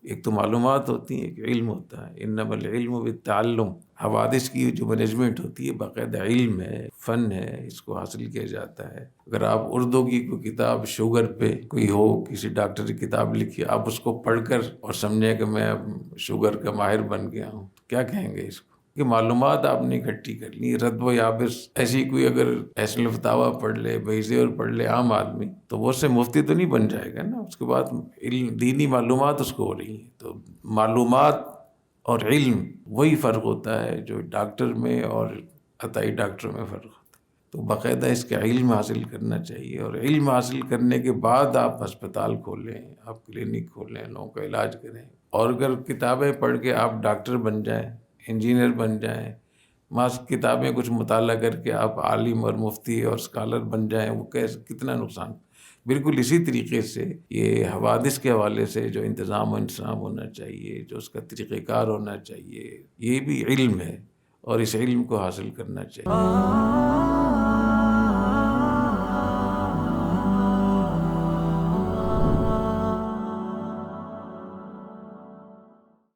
ایک تو معلومات ہوتی ہیں، ایک علم ہوتا ہے، انما العلم بالتعلم۔ حوادث کی جو مینجمنٹ ہوتی ہے باقاعدہ علم ہے، فن ہے، اس کو حاصل کیا جاتا ہے۔ اگر آپ اردو کی کوئی کتاب شوگر پہ کوئی ہو، کسی ڈاکٹر کی کتاب لکھی، آپ اس کو پڑھ کر اور سمجھیں کہ میں اب شوگر کا ماہر بن گیا ہوں، تو کیا کہیں گے اس کو؟ کہ معلومات آپ نے اکٹھی کر لی، رد و یابس ایسی کوئی اگر احسن الفتاویٰ پڑھ لے، بہیزیور پڑھ لے عام آدمی، تو وہ اس سے مفتی تو نہیں بن جائے گا نا۔ اس کے بعد علم، دینی معلومات اس کو ہو رہی ہیں۔ تو معلومات اور علم وہی فرق ہوتا ہے جو ڈاکٹر میں اور عطائی ڈاکٹر میں فرق ہوتا ہے۔ تو باقاعدہ اس کا علم حاصل کرنا چاہیے، اور علم حاصل کرنے کے بعد آپ ہسپتال کھولیں، آپ کلینک کھولیں، لوگوں کا علاج کریں۔ اور اگر کتابیں پڑھ کے آپ ڈاکٹر بن جائیں، انجینئر بن جائیں، کتابیں کچھ مطالعہ کر کے آپ عالم اور مفتی اور اسکالر بن جائیں، وہ کتنا نقصان۔ بالکل اسی طریقے سے یہ حوادث کے حوالے سے جو انتظام و انتظام ہونا چاہیے، جو اس کا طریقہ کار ہونا چاہیے، یہ بھی علم ہے، اور اس علم کو حاصل کرنا چاہیے۔